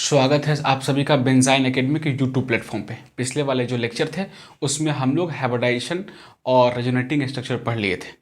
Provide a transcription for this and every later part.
स्वागत है आप सभी का बेंजाइन एकेडमी के यूट्यूब प्लेटफॉर्म पे। पिछले वाले जो लेक्चर थे उसमें हम लोग हाइब्रिडाइजेशन और रेजोनेटिंग स्ट्रक्चर पढ़ लिए थे।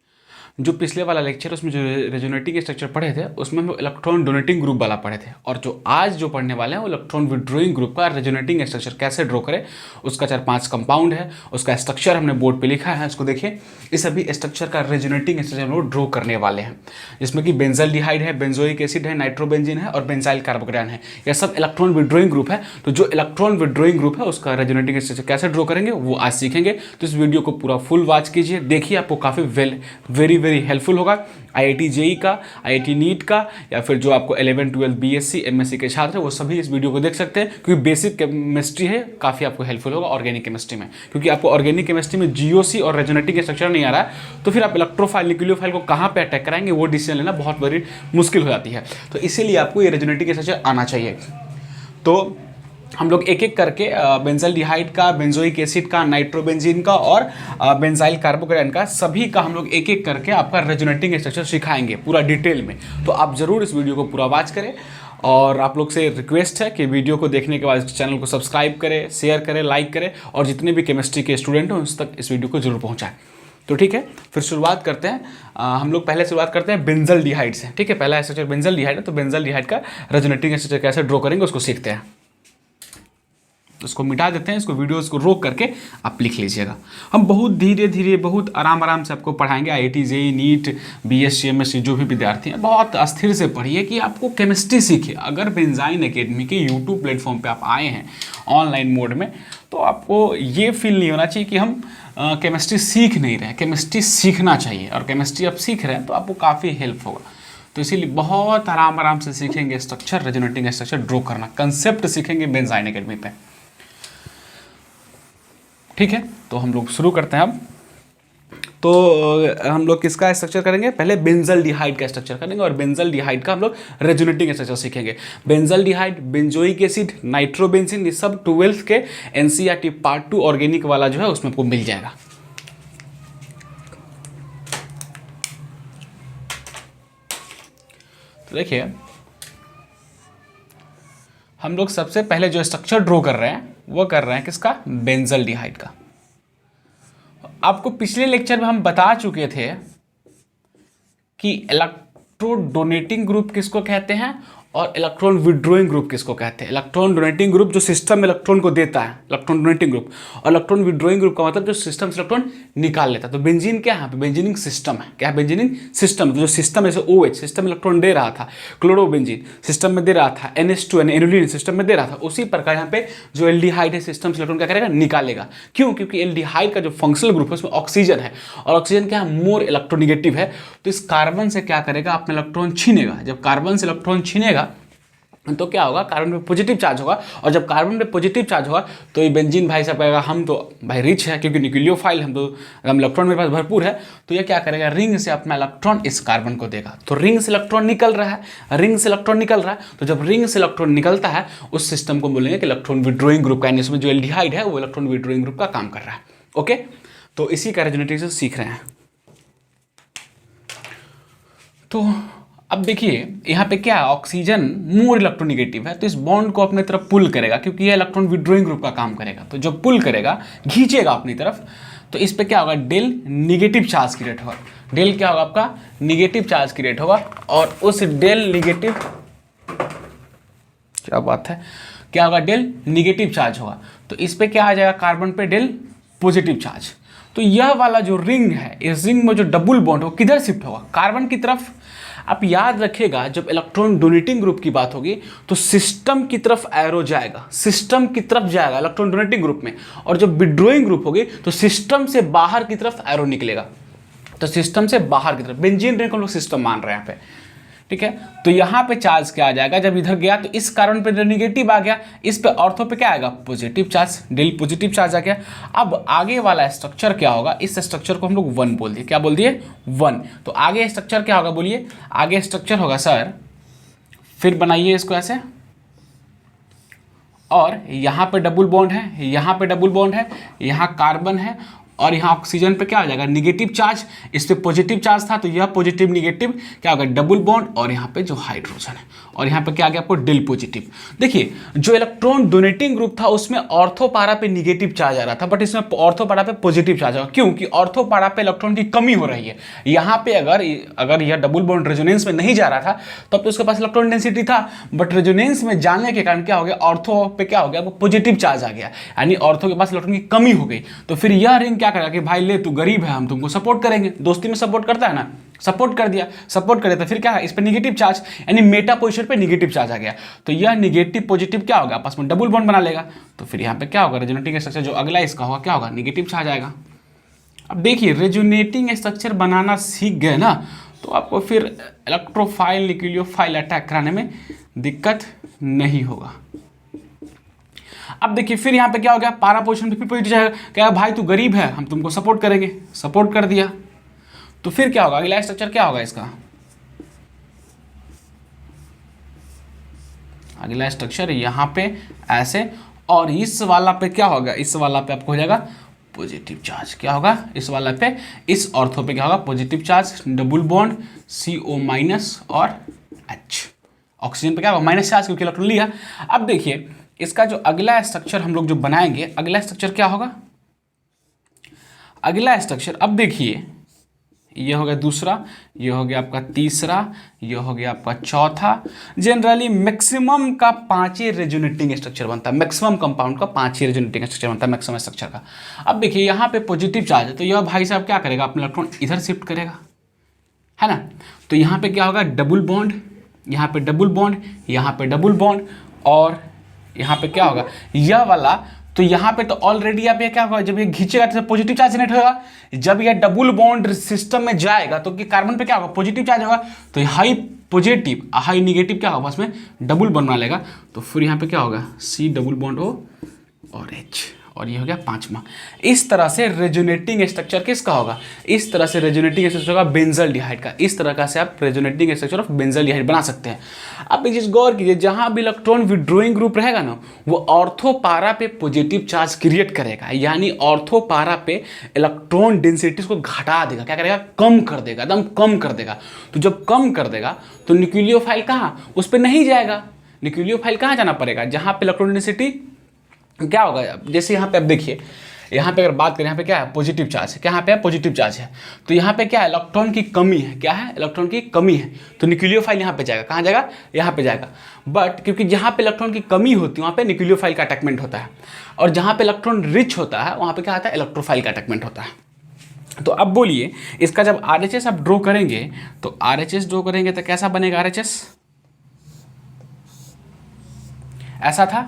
जो पिछले वाला लेक्चर उसमें जो रेजोनेटिंग स्ट्रक्चर पढ़े थे उसमें हम इलेक्ट्रॉन डोनेटिंग ग्रुप वाला पढ़े थे, और जो आज जो पढ़ने वाले हैं वो इलेक्ट्रॉन विड्रॉइंग ग्रुप का रेजोनेटिंग स्ट्रक्चर कैसे ड्रॉ करें। उसका 4-5 कंपाउंड है, उसका स्ट्रक्चर हमने बोर्ड पे लिखा है, उसको देखिए। इस सभी स्ट्रक्चर का रेजोनेटिंग स्ट्रक्चर हम लोग ड्रॉ करने वाले हैं, जिसमें कि बेंजल्डिहाइड है, बेंजोइक एसिड है, नाइट्रोबेंजीन है और बेंजाइल कार्बोकेटायन है। यह सब इलेक्ट्रॉन विड्रॉइंग ग्रुप है। तो जो इलेक्ट्रॉन विड्रॉइंग ग्रुप है उसका रेजोनेटिंग स्ट्रक्चर कैसे ड्रॉ करेंगे वो आज सीखेंगे। तो इस वीडियो को पूरा फुल वॉच कीजिए, देखिए, आपको काफ़ी वेरी हेल्पफुल होगा। आईआईटी जेई का, आईआईटी नीट का, या फिर जो आपको 11, 12, बीएससी, एमएससी के छात्र हैं वो सभी इस वीडियो को देख सकते हैं, क्योंकि बेसिक केमिस्ट्री है, काफ़ी आपको हेल्पफुल होगा ऑर्गेनिक केमिस्ट्री में। क्योंकि आपको ऑर्गेनिक केमिस्ट्री में जीओसी और रेजोनेटिंग स्ट्रक्चर नहीं आ रहा है तो फिर आप इलेक्ट्रोफाइल, न्यूक्लियोफाइल को कहाँ पे अटैक कराएंगे वो डिसीजन लेना बहुत बड़ी मुश्किल हो जाती है। तो इसीलिए आपको ये रेजोनेटिंग स्ट्रक्चर आना चाहिए। तो हम लोग एक एक करके बेंजल्डिहाइड का, बेंजोइक एसिड का, नाइट्रोबेंजीन का और बेंजाइल कार्बोकेटायन का, सभी का हम लोग एक एक करके आपका रेजोनेटिंग स्ट्रक्चर सिखाएंगे पूरा डिटेल में। तो आप जरूर इस वीडियो को पूरा वॉच करें, और आप लोग से रिक्वेस्ट है कि वीडियो को देखने के बाद इस चैनल को सब्सक्राइब करें, शेयर करें, लाइक करें, और जितने भी केमिस्ट्री के स्टूडेंट हैं उस तक इस वीडियो को जरूर पहुँचाएं। तो ठीक है, फिर शुरुआत करते हैं। हम लोग पहले शुरुआत करते हैं बेंजल्डिहाइड से। ठीक है, पहला स्ट्रक्चर बेंजल्डिहाइड है, तो बेंजल्डिहाइड का रेजोनेटिंग स्ट्रक्चर कैसे ड्रॉ करेंगे उसको सीखते हैं। उसको मिटा देते हैं, इसको वीडियोस को रोक करके आप लिख लीजिएगा। हम बहुत धीरे धीरे, बहुत आराम से आपको पढ़ाएंगे। IIT JEE, NEET, BSc, MSc जो भी विद्यार्थी हैं बहुत अस्थिर से पढ़िए कि आपको केमिस्ट्री सीखिए। अगर बेंजाइन एकेडमी के यूट्यूब प्लेटफॉर्म पे आप आए हैं ऑनलाइन मोड में, तो आपको ये फील नहीं होना चाहिए कि हम केमिस्ट्री सीख नहीं रहे हैं। केमिस्ट्री सीखना चाहिए, और केमिस्ट्री आप सीख रहे हैं तो आपको काफ़ी हेल्प होगा। तो इसीलिए बहुत आराम से सीखेंगे स्ट्रक्चर, रेजोनेटिंग स्ट्रक्चर ड्रॉ करना, कंसेप्ट सीखेंगे बेंजाइन एकेडमी पे। ठीक है, तो हम लोग शुरू करते हैं अब। तो हम लोग किसका स्ट्रक्चर करेंगे? पहले बेंजल्डिहाइड का स्ट्रक्चर करेंगे, और बेंजल्डिहाइड का हम लोग रेजोनेटिंग स्ट्रक्चर सीखेंगे। बेंजल्डिहाइड, बेंजोइक एसिड, नाइट्रोबेंजीन, ये सब 12th के एनसीईआरटी पार्ट 2 ऑर्गेनिक वाला जो है उसमें आपको मिल जाएगा। तो देखिए, हम लोग सबसे पहले जो स्ट्रक्चर ड्रॉ कर रहे हैं वो कर रहे हैं किसका? बेंजल्डिहाइड का। आपको पिछले लेक्चर में हम बता चुके थे कि इलेक्ट्रॉन डोनेटिंग ग्रुप किसको कहते हैं और इलेक्ट्रॉन विड्रॉइंग ग्रुप किसको कहते हैं। इलेक्ट्रॉन डोनेटिंग ग्रुप जो सिस्टम में इलेक्ट्रॉन को देता है, इलेक्ट्रॉन डोनेटिंग ग्रुप, और इलेक्ट्रॉन विड्रॉइंग ग्रुप का मतलब जो सिस्टम से इलेक्ट्रॉन निकाल लेता है। तो बेंजीन क्या है? बेंजीनिंग सिस्टम है। क्या है? बेंजीनिंग सिस्टम। तो जो सिस्टम जैसे OH सिस्टम इलेक्ट्रॉन दे रहा था, क्लोरोबेंजीन सिस्टम में दे रहा था, NH2 एनुलिन सिस्टम में दे रहा था, उसी प्रकार यहाँ पे जो एल्डिहाइड है सिस्टम से इलेक्ट्रॉन क्या करेगा? निकालेगा। क्यों? क्योंकि एल्डिहाइड का जो फंक्शनल ग्रुप है उसमें ऑक्सीजन है, और ऑक्सीजन क्या है? मोर इलेक्ट्रोनिगेटिव है। तो इस कार्बन से क्या करेगा? अपना इलेक्ट्रॉन छीनेगा। जब कार्बन से इलेक्ट्रॉन छीनेगा तो क्या होगा? कार्बन पे पॉजिटिव चार्ज होगा, और जब कार्बन पे पॉजिटिव चार्ज होगा तो ये बेंजीन भाई साहब कहेगा हम तो भाई रिच है, क्योंकि न्यूक्लियोफाइल हम इलेक्ट्रॉन मेरे पास भरपूर है। तो ये क्या करेगा? रिंग से अपना इलेक्ट्रॉन इस कार्बन को देगा। तो रिंग से इलेक्ट्रॉन निकल रहा है, रिंग से इलेक्ट्रॉन निकल रहा है। तो जब रिंग से इलेक्ट्रॉन निकलता है उस सिस्टम को बोलेंगे कि इलेक्ट्रॉन विड्रॉइंग ग्रुप का, इसमें जो एल्डिहाइड है वो इलेक्ट्रॉन विड्रॉइंग ग्रुप का काम कर रहा है। ओके, तो इसी का रेजोनेटिंग से सीख रहे हैं। तो अब देखिए यहाँ पे क्या है? ऑक्सीजन मोर इलेक्ट्रोनिगेटिव है, तो इस बॉन्ड को अपने तरफ पुल करेगा, क्योंकि ये इलेक्ट्रॉन विड्रॉइंग ग्रुप का काम करेगा। तो जब पुल करेगा, खींचेगा अपनी तरफ, तो इस पे क्या होगा? डेल निगेटिव चार्ज क्रिएट होगा। डेल क्या होगा? आपका निगेटिव चार्ज क्रिएट होगा, और उस डेल निगेटिव, क्या बात है, क्या होगा? डेल निगेटिव चार्ज होगा। तो इस पे क्या आ जाएगा? कार्बन पे डेल पॉजिटिव चार्ज। तो यह वाला जो रिंग है, इस रिंग में जो डबल बॉन्ड हो किधर शिफ्ट होगा? कार्बन की तरफ। आप याद रखिएगा, जब इलेक्ट्रॉन डोनेटिंग ग्रुप की बात होगी तो सिस्टम की तरफ एरो जाएगा, सिस्टम की तरफ जाएगा इलेक्ट्रॉन डोनेटिंग ग्रुप में, और जब विड्रॉइंग ग्रुप होगी तो सिस्टम से बाहर की तरफ एरो निकलेगा। तो सिस्टम से बाहर की तरफ, बेंजीन रिंग को हम लोग सिस्टम मान रहे हैं यहाँ पे। ठीक है, तो यहाँ पे चार्ज क्या आ जाएगा? जब इधर गया तो इस कार्बन पे नेगेटिव आ गया, इस पे ऑर्थो पे क्या आएगा? पॉजिटिव चार्ज, डेल पॉजिटिव चार्ज आ गया। अब आगे वाला स्ट्रक्चर क्या होगा? इस स्ट्रक्चर को हम लोग 1 बोल दिए। क्या बोल दिए? 1। तो आगे स्ट्रक्चर क्या होगा? बोलिए। आगे स्ट्रक्चर होगा सर, फिर बनाइए इसको ऐसे, और यहाँ पे डबल बॉन्ड है, यहाँ पे डबल बॉन्ड है, यहाँ कार्बन है, और यहाँ ऑक्सीजन पे क्या हो जाएगा निगेटिव चार्ज, इस पे पॉजिटिव चार्ज था तो यह पॉजिटिव निगेटिव क्या होगा डबल बॉन्ड और यहाँ पे जो हाइड्रोजन है और यहाँ पे क्या आ गया आपको डेल पॉजिटिव। देखिए जो इलेक्ट्रॉन डोनेटिंग ग्रुप था उसमें ऑर्थो पारा पे निगेटिव चार्ज आ रहा था, बट इसमें ऑर्थो पारा पे पॉजिटिव चार्ज होगा, क्योंकि ऑर्थो पारा पे इलेक्ट्रॉन की कमी हो रही है। यहाँ पे अगर यह डबल बॉन्ड रेजोनेंस में नहीं जा रहा था तब तो उसके पास इलेक्ट्रॉन डेंसिटी था, बट रेजोनेंस में जाने के कारण क्या हो गया ऑर्थो पे क्या हो गया पॉजिटिव चार्ज आ गया, यानी ऑर्थो के पास इलेक्ट्रॉन की कमी हो गई। तो फिर यह रिंग क्या करेगा कि भाई ले तू गरीब है हम तुमको सपोर्ट करेंगे, दोस्ती में सपोर्ट करता है ना, सपोर्ट कर दिया तो फिर क्या है इस पे निगेटिव चार्ज यानी मेटा पोजीशन पे निगेटिव चार्ज आ गया, तो यह निगेटिव पॉजिटिव क्या होगा आपस में डबल बॉन्ड बना लेगा। तो फिर यहाँ पे क्या होगा रेजोनेटिंग स्ट्रक्चर जो अगला इसका होगा क्या होगा निगेटिव चार्ज आएगा। अब देखिए रेजोनेटिंग स्ट्रक्चर बनाना सीख गए ना तो आपको फिर इलेक्ट्रोफाइल न्यूक्लियोफाइल अटैक कराने में दिक्कत नहीं होगा। अब देखिए फिर यहाँ पे क्या हो गया पारा पोजीशन पे फिर पॉजिटिव जाएगा, क्या भाई तू गरीब है हम तुमको सपोर्ट करेंगे, सपोर्ट कर दिया। तो फिर क्या होगा अगला स्ट्रक्चर क्या होगा इसका, अगला स्ट्रक्चर यहाँ पे ऐसे और इस वाला पे क्या होगा इस वाला पे आपको हो जाएगा पॉजिटिव चार्ज, क्या होगा इस वाला पे इस ऑर्थो पे क्या होगा positive charge double bond CO minus और H, ऑक्सीजन पे क्या होगा माइनस चार्ज क्योंकि इलेक्ट्रॉन लिया। अब देखिए इसका जो अगला स्ट्रक्चर हम लोग जो बनाएंगे अगला स्ट्रक्चर क्या होगा, अगला स्ट्रक्चर अब देखिए ये हो गया दूसरा, ये हो गया आपका तीसरा, ये हो गया आपका चौथा। जनरली मैक्सिमम का 5 ही रेजोनेटिंग स्ट्रक्चर बनता है, मैक्सिमम कंपाउंड का 5 ही रेजोनेटिंग स्ट्रक्चर बनता है मैक्सिमम स्ट्रक्चर का। अब देखिए यहाँ पे पॉजिटिव चार्ज है तो यह भाई साहब क्या करेगा अपना इलेक्ट्रॉन इधर शिफ्ट करेगा, है ना। तो यहाँ पे क्या होगा डबल बॉन्ड, यहाँ पे डबल बॉन्ड, यहाँ पे डबल बॉन्ड और यहाँ पे क्या होगा यह वाला। तो यहाँ पे तो ऑलरेडी आप ये क्या होगा जब ये खींचेगा तो पॉजिटिव चार्ज जनरेट होगा, जब ये डबल बॉन्ड सिस्टम में जाएगा तो कार्बन पे क्या होगा पॉजिटिव चार्ज होगा, तो हाई पॉजिटिव हाई निगेटिव क्या होगा उसमें डबल बॉन्ड बना लेगा। तो फिर यहाँ पे क्या होगा C डबल बॉन्ड O और H और ये हो गया पांचवा। इस तरह से रेजोनेटिंग स्ट्रक्चर किसका होगा, इस तरह से रेजोनेटिंग स्ट्रक्चर होगा बेंजल्डिहाइड का। इस तरह का से आप रेजोनेटिंग स्ट्रक्चर ऑफ बेंजल्डिहाइड बना सकते हैं। अब एक चीज गौर कीजिए जहां भी इलेक्ट्रॉन विड्रॉइंग ग्रुप रहेगा ना वो ऑर्थो पारा पे पॉजिटिव चार्ज क्रिएट करेगा, यानी ऑर्थो पारा पे इलेक्ट्रॉन डेंसिटी को घटा देगा, क्या करेगा कम कर देगा, एकदम कम कर देगा। तो जब कम कर देगा तो न्यूक्लियोफाइल कहाँ उस पर नहीं जाएगा, न्यूक्लियोफाइल कहाँ जाना पड़ेगा जहाँ पे इलेक्ट्रॉन डेंसिटी क्या होगा। जैसे यहाँ पे आप देखिए यहाँ पे अगर बात करें यहाँ पे क्या है पॉजिटिव चार्ज है, क्या यहाँ पे है पॉजिटिव चार्ज है, तो यहाँ पे क्या है इलेक्ट्रॉन की कमी है, क्या है इलेक्ट्रॉन की कमी है, तो न्यूक्लियोफाइल यहाँ पे जाएगा, कहाँ जाएगा यहाँ पे जाएगा। बट क्योंकि जहाँ पे इलेक्ट्रॉन की कमी होती है वहाँ पे न्यूक्लियोफाइल का अटैचमेंट होता है, और जहाँ पे इलेक्ट्रॉन रिच होता है वहाँ पे क्या आता है इलेक्ट्रोफाइल का अटैचमेंट होता है। तो अब बोलिए इसका जब RHS आप ड्रॉ करेंगे तो RHS ड्रॉ करेंगे तो कैसा बनेगा RHS, ऐसा था,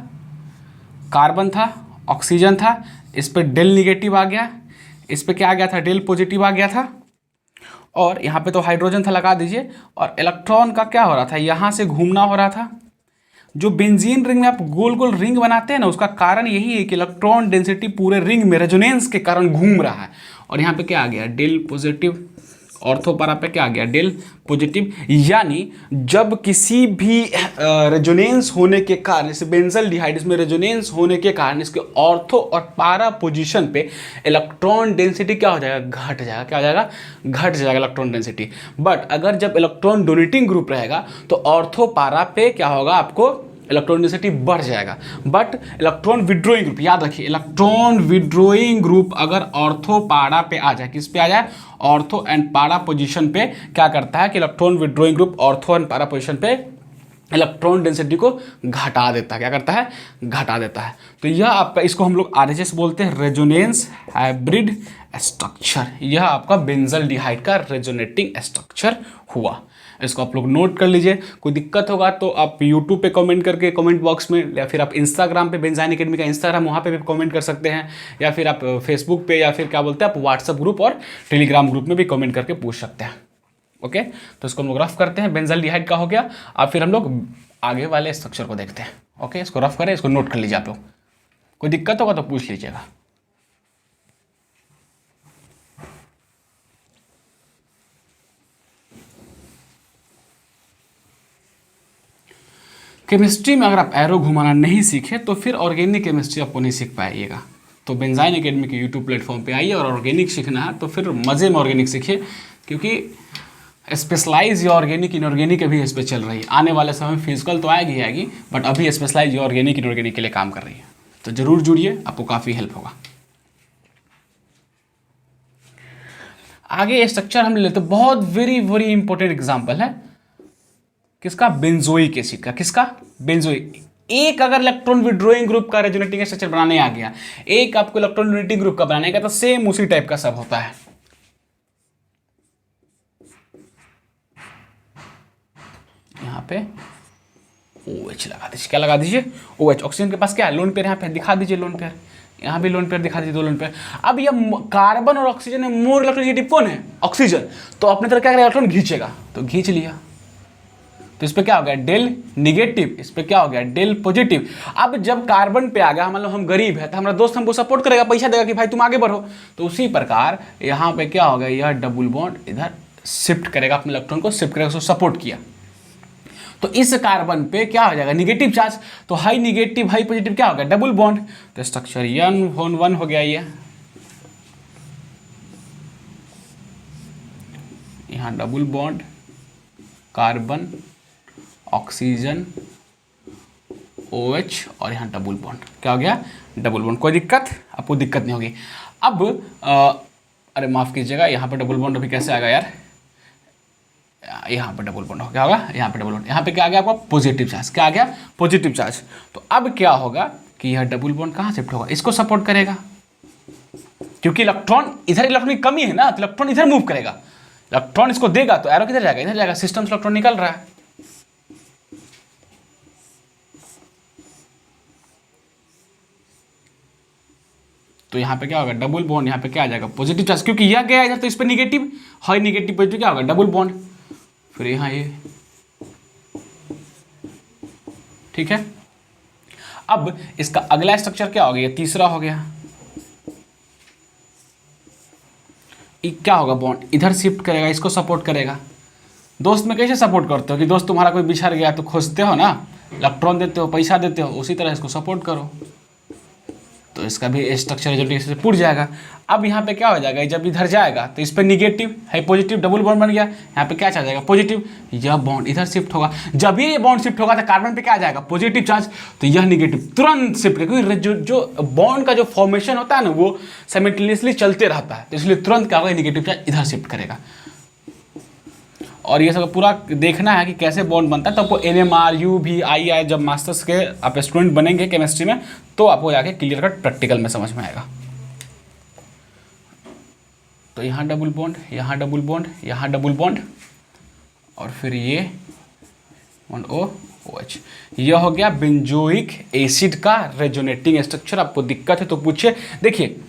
कार्बन था, ऑक्सीजन था, इस पे डेल निगेटिव आ गया, इस पे क्या आ गया था डेल पॉजिटिव आ गया था, और यहाँ पे तो हाइड्रोजन था लगा दीजिए, और इलेक्ट्रॉन का क्या हो रहा था यहाँ से घूमना हो रहा था। जो बेंजीन रिंग में आप गोल गोल रिंग बनाते हैं ना उसका कारण यही है कि इलेक्ट्रॉन डेंसिटी पूरे रिंग में रेजोनेंस के कारण घूम रहा है, और यहाँ पे क्या आ गया डेल पॉजिटिव, ऑर्थो पारा पे क्या आ गया डेल पॉजिटिव। यानी जब किसी भी रेजोनेंस होने के कारण जैसे बेंजल्डिहाइड इसमें रेजोनेंस होने के कारण इसके ऑर्थो और पारा पोजीशन पे इलेक्ट्रॉन डेंसिटी क्या हो जाएगा घट जाएगा, क्या हो जाएगा घट जाएगा इलेक्ट्रॉन डेंसिटी। बट अगर जब इलेक्ट्रॉन डोनेटिंग ग्रुप रहेगा तो ऑर्थो पारा पे क्या होगा आपको इलेक्ट्रॉन डेंसिटी बढ़ जाएगा। बट इलेक्ट्रॉन विड्रॉइंग ग्रुप याद रखिए इलेक्ट्रॉन विड्रॉइंग ग्रुप अगर ऑर्थो पारा पे आ जाए, किस पे आ जाए ऑर्थो एंड पारा पोजीशन पे, क्या करता है कि electron withdrawing group ortho and पारा पोजीशन पे इलेक्ट्रॉन डेंसिटी को घटा देता है, क्या करता है घटा देता है। तो यह आपका इसको हम लोग RHS बोलते हैं रेजोनेंस हाइब्रिड स्ट्रक्चर। यह आपका बेंजल्डिहाइड का रेजोनेटिंग स्ट्रक्चर हुआ, इसको आप लोग नोट कर लीजिए। कोई दिक्कत होगा तो आप यूट्यूब पे कमेंट करके कमेंट बॉक्स में, या फिर आप इंस्टाग्राम पे बेंजाइन एकेडमी का इंस्टाग्राम वहाँ पे भी कमेंट कर सकते हैं, या फिर आप फेसबुक पे, या फिर क्या बोलते हैं आप व्हाट्सअप ग्रुप और टेलीग्राम ग्रुप में भी कमेंट करके पूछ सकते हैं। ओके, तो इसको हम लोग रफ करते हैं, बेंजल्डिहाइड का हो गया। अब फिर हम लोग आगे वाले स्ट्रक्चर को देखते हैं। ओके, इसको रफ करें, इसको नोट कर लीजिए आप लोग, कोई दिक्कत होगा तो पूछ लीजिएगा। केमिस्ट्री में अगर आप एरो घुमाना नहीं सीखे तो फिर ऑर्गेनिक केमिस्ट्री आपको नहीं सीख पाइएगा। तो बेंजाइन एकेडमी के यूट्यूब प्लेटफॉर्म पे आइए, और ऑर्गेनिक सीखना है तो फिर मज़े में ऑर्गेनिक सीखिए, क्योंकि स्पेशलाइज या ऑर्गेनिक इनऑर्गेनिक अभी इस पर चल रही है। आने वाले समय में फिजिकल तो आएगी, बट अभी स्पेशलाइज या ऑर्गेनिक इनऑर्गेनिक के लिए काम कर रही है। तो ज़रूर जुड़िए, आपको काफ़ी हेल्प होगा। आगे स्ट्रक्चर हम लेते, बहुत वेरी वेरी इंपॉर्टेंट एग्जाम्पल है किसका, बेंजोइक एसिड का। किसका, बेंजोइक। एक अगर इलेक्ट्रॉन विड्रॉइंग ग्रुप का रेजोनेटिंग स्ट्रक्चर बनाने आ गया, एक आपको इलेक्ट्रॉन यूनिटिंग ग्रुप का बनाने का, तो सेम उसी टाइप का सब होता है। यहां पे OH लगा दीजिए। क्या लगा दीजिए, OH। ऑक्सीजन के पास क्या है, लोन पेयर, यहाँ पे दिखा दीजिए लोन पेयर, यहाँ भी लोन पेयर दिखा दीजिए, 2 लोन पेयर। अब ये कार्बन और ऑक्सीजन में मोर इलेक्ट्रोनेगेटिव कौन है, ऑक्सीजन। तो अपने तरह क्या करेगा, इलेक्ट्रॉन खींचेगा, तो खींच लिया, तो इस पर क्या हो गया, डेल निगेटिव, इस पर क्या हो गया, डेल पॉजिटिव। अब जब कार्बन पे आ गया, मान लो हम गरीब है तो हमारा दोस्त हमको सपोर्ट करेगा, पैसा देगा कि भाई तुम आगे बढ़ो। तो उसी प्रकार यहाँ पे क्या हो गया, यह डबल बॉन्ड इधर शिफ्ट करेगा, अपने इलेक्ट्रॉन को शिफ्ट करेगा, उसको सपोर्ट किया। तो इस कार्बन पे क्या हो जाएगा, निगेटिव चार्ज। तो हाई निगेटिव हाई पॉजिटिव क्या हो गया, डबल बॉन्ड। तो स्ट्रक्चर N1 हो गया, ये यहाँ double bond, carbon oxygen OH, और यहाँ डबल बॉन्ड, क्या हो गया, डबल बॉन्ड। कोई दिक्कत, आपको दिक्कत नहीं होगी। अब अरे माफ कीजिएगा, यहाँ पे डबल बॉन्ड अभी कैसे आएगा यार, यहाँ पे डबल बॉन्ड हो क्या होगा, यहाँ पे डबल बॉन्ड, यहाँ पे क्या आ गया आपका, पॉजिटिव चार्ज। क्या आ गया, पॉजिटिव चार्ज। तो अब क्या होगा कि यह डबल बॉन्ड कहाँ शिफ्ट होगा, इसको सपोर्ट करेगा, क्योंकि इलेक्ट्रॉन इधर, इलेक्ट्रॉन की कमी है ना, तो इलेक्ट्रॉन इधर मूव करेगा, इलेक्ट्रॉन इसको देगा तो एरो किधर जाएगा, इधर जाएगा, सिस्टम से इलेक्ट्रॉन निकल रहा है। तो यहाँ पे क्या होगा, डबल बॉन्ड, यहाँ पे क्या आ जाएगा, पॉजिटिव चार्ज, क्योंकि यह गया इधर, तो इस पे निगेटिव, हाई निगेटिव पॉजिटिव क्या होगा, डबल बॉन्ड। फिर यहाँ ये, ठीक है। अब इसका अगला स्ट्रक्चर क्या हो गया, तीसरा हो गया, क्या होगा, बॉन्ड इधर शिफ्ट करेगा, इसको सपोर्ट करेगा। दोस्त में कैसे सपोर्ट करते हो कि दोस्त तुम्हारा कोई बिछड़ गया तो खोजते हो ना, इलेक्ट्रॉन देते हो, पैसा देते हो, उसी तरह इसको सपोर्ट करो। तो इसका भी स्ट्रक्चर रिजल्ट से पूछ जाएगा। अब यहाँ पे क्या हो जाएगा, जब इधर जाएगा तो इस पर निगेटिव है, पॉजिटिव, डबल बॉन्ड बन गया, यहाँ पे क्या चार्ज आएगा, पॉजिटिव, यह बॉन्ड इधर शिफ्ट होगा। जब ये बॉन्ड शिफ्ट होगा तो कार्बन पे क्या आ जाएगा, पॉजिटिव चार्ज, तो यह निगेटिव तुरंत शिफ्ट, क्योंकि जो बॉन्ड का जो फॉर्मेशन होता है ना, वो साइमल्टेनियसली चलते रहता है, तो इसलिए तुरंत क्या होगा, निगेटिव चार्ज इधर शिफ्ट करेगा। और ये सब पूरा देखना है कि कैसे बॉन्ड बनता है, तो आपको NMR UV जब मास्टर्स के आप स्टूडेंट बनेंगे केमिस्ट्री में, तो आपको जाके क्लियर कट प्रैक्टिकल में समझ में आएगा। तो यहाँ डबल बॉन्ड, यहाँ डबल बॉन्ड, यहाँ डबल बॉन्ड, और फिर ये OH। यह हो गया बेंजोइक एसिड का रेजोनेटिंग स्ट्रक्चर। आपको दिक्कत है तो पूछिए। देखिए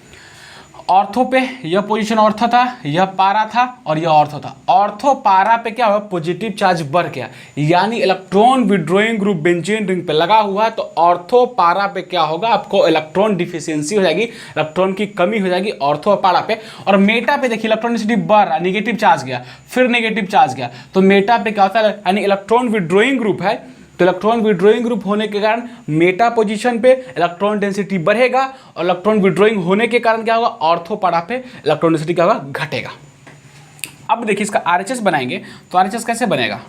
ऑर्थो पे यह पोजीशन ऑर्थो था, यह पारा था, और यह ऑर्थो था। ऑर्थो पारा पे क्या हुआ, पॉजिटिव चार्ज बढ़ गया, यानी electron withdrawing group benzene ring पे लगा हुआ है। तो ऑर्थो पारा पे क्या होगा, आपको इलेक्ट्रॉन डिफिशियंसी हो जाएगी, इलेक्ट्रॉन की कमी हो जाएगी ऑर्थो पारा पे। और मेटा पे देखिए इलेक्ट्रॉनिसिटी बढ़ रहा, निगेटिव चार्ज गया, फिर नेगेटिव चार्ज गया। तो मेटा पे क्या होता है, यानी इलेक्ट्रॉन विड्रॉइंग ग्रुप है, तो इलेक्ट्रॉन विड्रॉइंग ग्रुप होने के कारण मेटा पोजीशन पे इलेक्ट्रॉन डेंसिटी बढ़ेगा, और इलेक्ट्रॉन विड्रॉइंग होने के कारण क्या होगा, ऑर्थो पारा पे इलेक्ट्रॉन डेंसिटी क्या होगा, घटेगा। अब देखिए इसका RHS बनाएंगे, तो RHS कैसे बनेगा,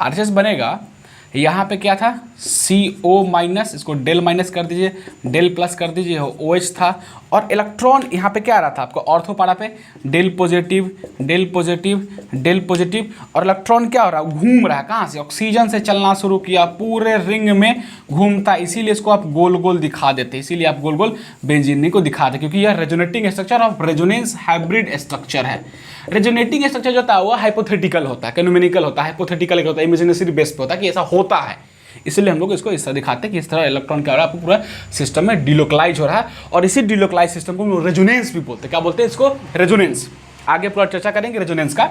RHS बनेगा, यहाँ पे क्या था, CO-, इसको डेल माइनस कर दीजिए, डेल प्लस कर दीजिए, OH था। और इलेक्ट्रॉन यहाँ पे क्या आ रहा था आपको, ऑर्थो पारा पे del positive, del positive, del positive, और इलेक्ट्रॉन क्या हो रहा है, घूम रहा है, कहाँ से, ऑक्सीजन से चलना शुरू किया, पूरे रिंग में घूमता, इसीलिए इसको आप गोल गोल दिखा देते, इसीलिए आप गोल गोल बेंजीन को दिखाते, क्योंकि यह resonating structure of resonance hybrid structure है। रेजोनेटिंग स्ट्रक्चर जो होता है वो हाइपोथेटिकल होता है, कैनोमेनिकल होता है, हाइपोथेटिकल होता है, इमेजिनरी बेस पे होता है कि ऐसा होता है, इसलिए हम लोग इसको इस तरह दिखाते हैं कि इस तरह इलेक्ट्रॉन क्या हो रहा है, आपको पूरा सिस्टम में डिलोकलाइज हो रहा है। और इसी डिलोकलाइज सिस्टम को रेजोनेंस भी बोलते हैं। क्या बोलते हैं इसको, रेजोनेंस। आगे पूरा चर्चा करेंगे रेजोनेंस का।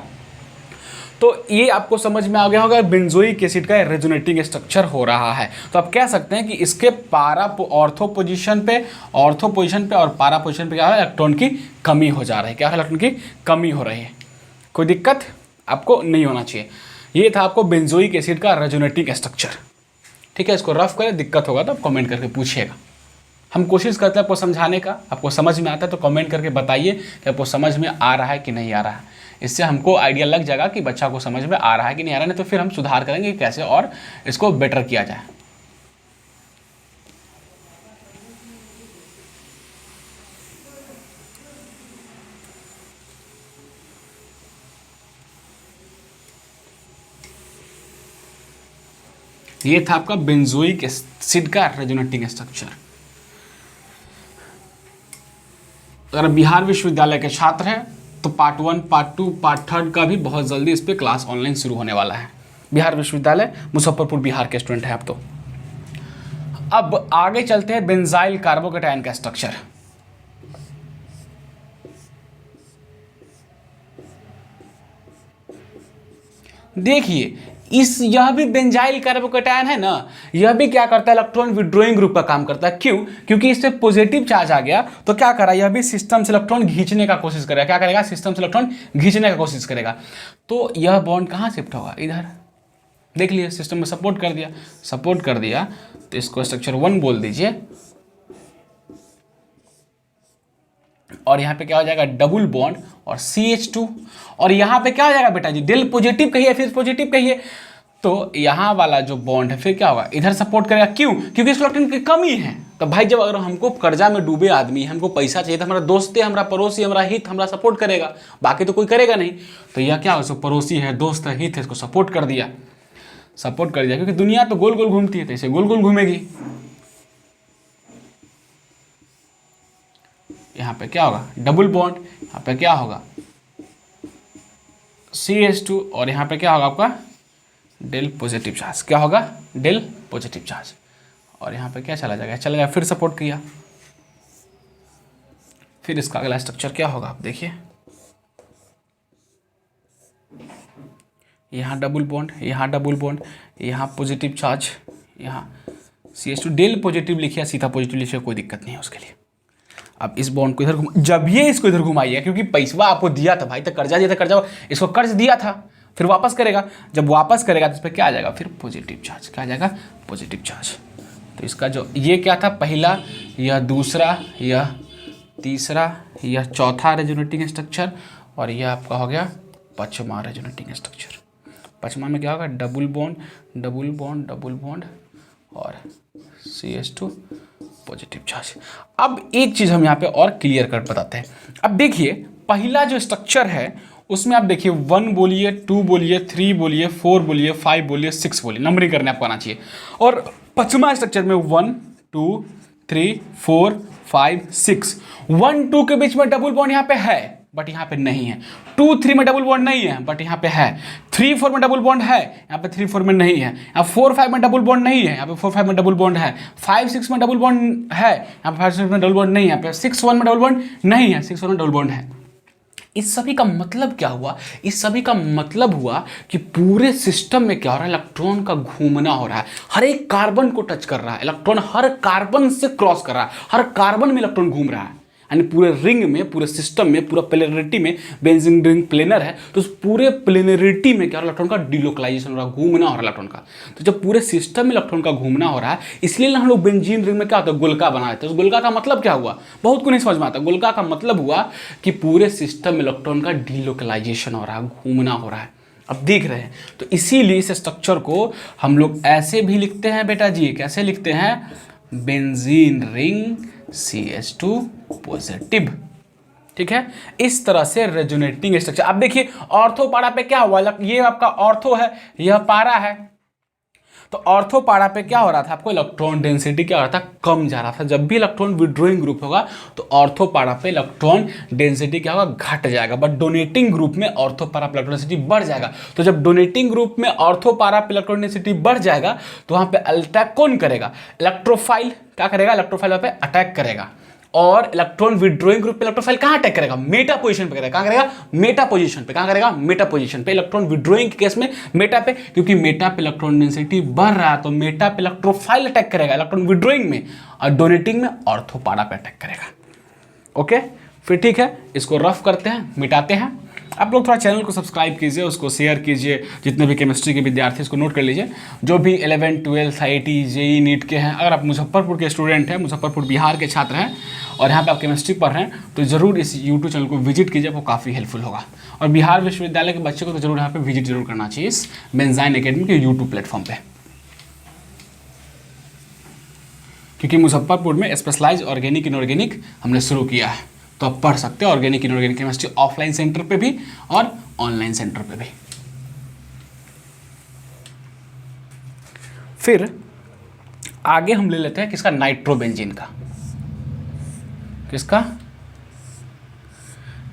तो ये आपको समझ में आ गया होगा, बेंजोइक एसिड का रेजोनेटिंग स्ट्रक्चर हो रहा है। तो आप कह सकते हैं कि इसके ऑर्थो पोजीशन पे और पारा पोजीशन पे क्या है, इलेक्ट्रॉन की कमी हो जा रही है। क्या है, इलेक्ट्रॉन की कमी हो रही है। कोई दिक्कत आपको नहीं होना चाहिए। ये था आपको बेंजोइक एसिड का रेजोनेटिंग स्ट्रक्चर। ठीक है, इसको रफ करें, दिक्कत होगा तो आप कमेंट करके पूछिएगा। हम कोशिश करते हैं आपको समझाने का, आपको समझ में आता है तो कमेंट करके बताइए कि आपको समझ में आ रहा है कि नहीं आ रहा है। इससे हमको आइडिया लग जाएगा कि बच्चा को समझ में आ रहा है कि नहीं आ रहा है, नहीं तो फिर हम सुधार करेंगे कि कैसे और इसको बेटर किया जाए। ये था आपका बेंजोइक एसिड का रेजोनेटिंग स्ट्रक्चर। अगर बिहार विश्वविद्यालय के छात्र हैं तो पार्ट 1, पार्ट 2, पार्ट 3 का भी बहुत जल्दी इस पर क्लास ऑनलाइन शुरू होने वाला है। बिहार विश्वविद्यालय मुजफ्फरपुर बिहार के स्टूडेंट हैं आप तो। अब आगे चलते हैं बेंजाइल कार्बोकेटायन का स्ट्रक्चर। देखिए यह भी बेंजाइल कार्बोकेटायन है ना, यह भी क्या करता है, इलेक्ट्रॉन विड्रॉइंग ग्रुप का काम करता है। क्यों? क्योंकि इससे पॉजिटिव चार्ज आ गया तो क्या करा, यह भी सिस्टम से इलेक्ट्रॉन खींचने का कोशिश करेगा। क्या करेगा? सिस्टम से इलेक्ट्रॉन खींचने का कोशिश करेगा। तो यह बॉन्ड कहाँ शिफ्ट होगा? इधर। देख लिए सिस्टम में सपोर्ट कर दिया तो इसको स्ट्रक्चर 1 बोल दीजिए। और यहाँ पे क्या हो जाएगा, डबल बॉन्ड और CH2। और यहाँ पे क्या हो जाएगा बेटा जी, डेल पॉजिटिव कहिए फिर पॉजिटिव कहिए, तो यहाँ वाला जो बॉन्ड है फिर क्या होगा, इधर सपोर्ट करेगा। क्यों? क्योंकि इस इलेक्ट्रॉन की कमी है। तो भाई जब अगर हमको कर्जा में डूबे आदमी, हमको पैसा चाहिए तो हमारा दोस्त है, हमारा पड़ोसी, हमारा हित हमारा सपोर्ट करेगा, बाकी तो कोई करेगा नहीं। तो यह क्या हो, पड़ोसी है, दोस्त है, हित है, इसको सपोर्ट कर दिया क्योंकि दुनिया तो गोल गोल घूमती है तो इसे गोल गोल घूमेगी। यहाँ पे क्या होगा, डबल बॉन्ड, यहाँ पे क्या होगा CH2 और यहाँ पे क्या होगा आपका डेल पॉजिटिव चार्ज। क्या होगा? Del positive charge. और यहाँ पे क्या चला जाएगा, फिर सपोर्ट किया। फिर इसका अगला स्ट्रक्चर क्या होगा आप देखिए, यहाँ डबल बॉन्ड, यहाँ पॉजिटिव चार्ज, यहाँ CH2 डेल पॉजिटिव लिखिए, सीधा पॉजिटिव लिखिए, कोई दिक्कत नहीं है उसके लिए। अब इस बॉन्ड को इधर जब ये इसको इधर घुमाइए, क्योंकि पैसा आपको दिया था भाई, तो कर्जा दिया था, कर्जा इसको कर्ज दिया था, फिर वापस करेगा। जब वापस करेगा तो इस पर क्या आ जाएगा, फिर पॉजिटिव चार्ज। क्या आ जाएगा? Positive charge. तो इसका जो ये क्या था, पहला, यह दूसरा, यह तीसरा, यह चौथा रेजोनेटिंग स्ट्रक्चर, और यह आपका हो गया पांचवा रेजोनेटिंग स्ट्रक्चर। पांचवा में क्या होगा, डबल बॉन्ड और CH2 पॉजिटिव चार्ज। अब एक चीज हम यहाँ पे और क्लियर कर बताते हैं। अब देखिए पहला जो स्ट्रक्चर है उसमें आप देखिए 1 बोलिए, 2 बोलिए, 3 बोलिए, 4 बोलिए, 5 बोलिए, 6 बोलिए, नंबरिंग करने आपको आना चाहिए। और पांचवा स्ट्रक्चर में 1, 2, 3, 4, 5, 6, 1, 2 के बीच में डबल बॉन्ड यहाँ पे है बट यहाँ पे नहीं है। 2, 3 में डबल बॉन्ड नहीं है बट यहाँ पे है। 3, 4 में डबल बॉन्ड है, यहाँ पे 3, 4 में नहीं है। यहाँ 4, 5 में डबल बॉन्ड नहीं है, यहाँ पे 4, 5 में डबल बॉन्ड है। 5, 6 में डबल बॉन्ड है, यहाँ पे 5, 6 में डबल बॉन्ड नहीं है। यहाँ पे 6, 1 में डबल बॉन्ड नहीं है, 6, 1 में डबल बॉन्ड है। इस सभी का मतलब क्या हुआ? इस सभी का मतलब हुआ कि पूरे सिस्टम में क्या हो रहा है, इलेक्ट्रॉन का घूमना हो रहा है। हर एक कार्बन को टच कर रहा है इलेक्ट्रॉन, हर कार्बन से क्रॉस कर रहा है, हर कार्बन में इलेक्ट्रॉन घूम रहा है। यानी पूरे रिंग में, पूरे सिस्टम में, पूरा प्लेनरिटी में, बेंजीन रिंग प्लेनर है तो उस पूरे प्लेनरिटी में क्या हो रहा है, इलेक्ट्रॉन का डिलोकलाइजेशन हो रहा है, घूमना हो रहा है इलेक्ट्रॉन का। तो जब पूरे सिस्टम में इलेक्ट्रॉन का घूमना हो रहा है, इसलिए हम लोग बेंजीन रिंग में क्या होता है, गोलका बना देते हैं। उस गोलका का मतलब क्या हुआ, बहुत को नहीं समझ में आता। गोलका का मतलब हुआ कि पूरे सिस्टम में इलेक्ट्रॉन का डिलोकलाइजेशन हो रहा है, घूमना हो रहा है। अब देख रहे हैं, तो इसीलिए इस स्ट्रक्चर को हम लोग ऐसे भी लिखते हैं बेटा जी, कैसे लिखते हैं, बेंजीन रिंग CH2 पॉजिटिव। ठीक है, इस तरह से रेजोनेटिंग स्ट्रक्चर। अब देखिए ऑर्थो पारा पे क्या हुआ, ये आपका ऑर्थो है, यह पारा है। तो ऑर्थो पारा पे क्या हो रहा था, आपको इलेक्ट्रॉन डेंसिटी क्या हो रहा था, कम जा रहा था। जब भी इलेक्ट्रॉन विड्रॉइंग ग्रुप होगा तो ऑर्थो पारा पे इलेक्ट्रॉन डेंसिटी क्या होगा, घट जाएगा। बट डोनेटिंग ग्रुप में ऑर्थो पारा पे इलेक्ट्रॉन डेंसिटी बढ़ जाएगा। तो जब डोनेटिंग ग्रुप में ऑर्थो पारा पे इलेक्ट्रॉन डेंसिटी बढ़ जाएगा तो वहां पे अटैक कौन करेगा, इलेक्ट्रोफाइल क्या करेगा, इलेक्ट्रोफाइल पे अटैक करेगा। और इलेक्ट्रॉन विड्रॉइंग ग्रुप पे इलेक्ट्रोफाइल कहां अटैक करेगा, मेटा पोजीशन पे करेगा। कहां करेगा, मेटा पोजीशन पे। कहां करेगा, मेटा पोजीशन पे। इलेक्ट्रॉन विड्रॉइंग के केस में मेटा पे, क्योंकि मेटा पे इलेक्ट्रॉन डेंसिटी बढ़ रहा है तो मेटा पे इलेक्ट्रोफाइल अटैक करेगा इलेक्ट्रॉन विड्रॉइंग में, और डोनेटिंग में ऑर्थो पारा पे अटैक करेगा। ओके, फिर ठीक है, इसको रफ करते हैं, मिटाते हैं। आप लोग थोड़ा चैनल को सब्सक्राइब कीजिए, उसको शेयर कीजिए, जितने भी केमिस्ट्री के विद्यार्थी इसको नोट कर लीजिए, जो भी 11th 12th IIT JEE NEET के हैं। अगर आप मुजफ्फरपुर के स्टूडेंट हैं, मुजफ्फरपुर बिहार के छात्र हैं और यहाँ पे आप केमिस्ट्री पढ़ रहे हैं, तो ज़रूर इस यूट्यूब चैनल को विजिट कीजिए, वो काफ़ी हेल्पफुल होगा। और बिहार विश्वविद्यालय के बच्चे को तो जरूर यहाँ पे विजिट जरूर करना चाहिए इस बेंजाइन एकेडमी के यूट्यूब प्लेटफॉर्म पे, क्योंकि मुजफ्फरपुर में स्पेशलाइज ऑर्गेनिक इनऑर्गेनिक हमने शुरू किया है, तो आप पढ़ सकते हैं organic inorganic chemistry offline centre पे भी और ऑनलाइन सेंटर पे भी। फिर आगे हम ले लेते हैं किसका, नाइट्रोबेंजीन का। किसका?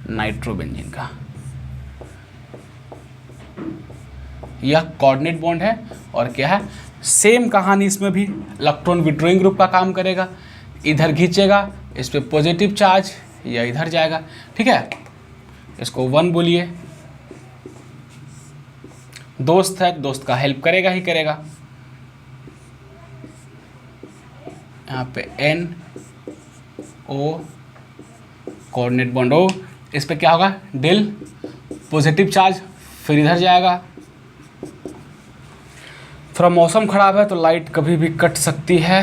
नाइट्रोबेंजीन का। यह कोऑर्डिनेट बॉन्ड है और क्या है, सेम कहानी इसमें भी इलेक्ट्रॉन विड्रॉइंग ग्रुप का काम करेगा। इधर खींचेगा, इस पे पॉजिटिव चार्ज या इधर जाएगा, ठीक है। इसको 1 बोलिए, दोस्त है, दोस्त का हेल्प करेगा ही करेगा। यहाँ पे NO कोऑर्डिनेट बॉन्ड O, इस पे क्या होगा, डेल पॉजिटिव चार्ज, फिर इधर जाएगा। थोड़ा मौसम खराब है तो लाइट कभी भी कट सकती है।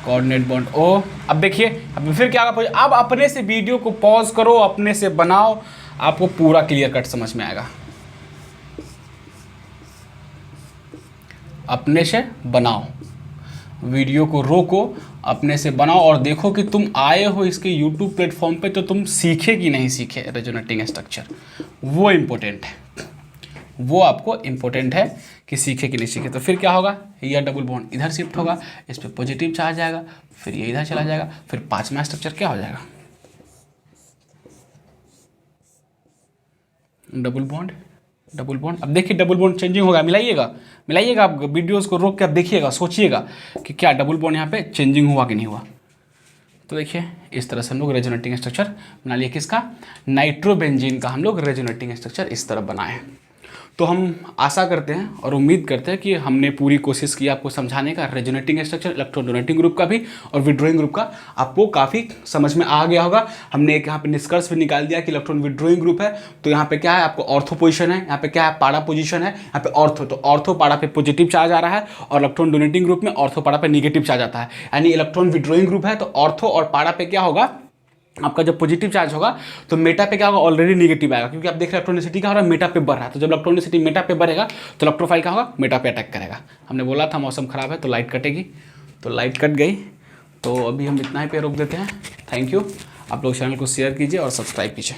Coordinate bond O। अब देखिए, अब फिर क्या होगा, अब अपने से वीडियो को पॉज करो, अपने से बनाओ, आपको पूरा क्लियर कट समझ में आएगा। अपने से बनाओ, वीडियो को रोको, अपने से बनाओ और देखो कि तुम आए हो इसके YouTube प्लेटफॉर्म पे तो तुम सीखे कि नहीं सीखे रेजोनेटिंग स्ट्रक्चर। वो इम्पोर्टेंट है, वो आपको इम्पोर्टेंट है कि सीखे कि नहीं सीखे। तो फिर क्या होगा, यह डबल बॉन्ड इधर शिफ्ट होगा, इस पर पॉजिटिव चार्ज आएगा, फिर ये इधर चला जाएगा, फिर 5वां स्ट्रक्चर क्या हो जाएगा, डबल बॉन्ड। डबल बॉन्ड, अब देखिए डबल बॉन्ड चेंजिंग होगा, मिलाइएगा आप वीडियोस को रोक के, आप देखिएगा, सोचिएगा कि क्या डबल बॉन्ड यहाँ पे चेंजिंग हुआ कि नहीं हुआ। तो देखिए इस तरह से हम लोग रेजोनेटिंग स्ट्रक्चर बना लिए, किसका, नाइट्रोबेंजीन का हम लोग रेजोनेटिंग स्ट्रक्चर इस तरह बनाए। तो हम आशा करते हैं और उम्मीद करते हैं कि हमने पूरी कोशिश की आपको समझाने का, resonating structure, electron donating group का भी और विड्रॉइंग ग्रुप का आपको काफ़ी समझ में आ गया होगा। हमने एक यहाँ पे निष्कर्ष भी निकाल दिया कि इलेक्ट्रॉन विड्रॉइंग ग्रुप है तो यहाँ पे क्या है, आपको ऑर्थो पोजिशन है, यहाँ पे क्या है, पाड़ा पोजिशन है, यहाँ पे ऑर्थो, तो ऑर्थो पाड़ा पे पॉजिटिव चार्ज आ रहा है और इलेक्ट्रॉन डोनेटिंग ग्रुप में ऑर्थो पाड़ा पे निगेटिव चार्ज आता है। यानी इलेक्ट्रॉन विड्रॉइंग ग्रुप है तो ऑर्थो और पाड़ा पे क्या होगा, आपका जब पॉजिटिव चार्ज होगा तो मेटा पे क्या होगा, ऑलरेडी नेगेटिव आएगा, क्योंकि आप देख रहे हैं इलेक्ट्रॉनिसिटी क्या हो रहा है, मेटा पे बढ़ रहा है। तो जब इलेक्ट्रॉनिसिटी मेटा पे बढ़ेगा तो इलेक्ट्रोफाइल क्या होगा, मेटा पे अटैक करेगा। हमने बोला था मौसम खराब है तो लाइट कटेगी, तो लाइट कट गई। तो अभी हम इतना ही पे रोक देते हैं। Thank you. आप लोग चैनल को शेयर कीजिए और सब्सक्राइब कीजिए।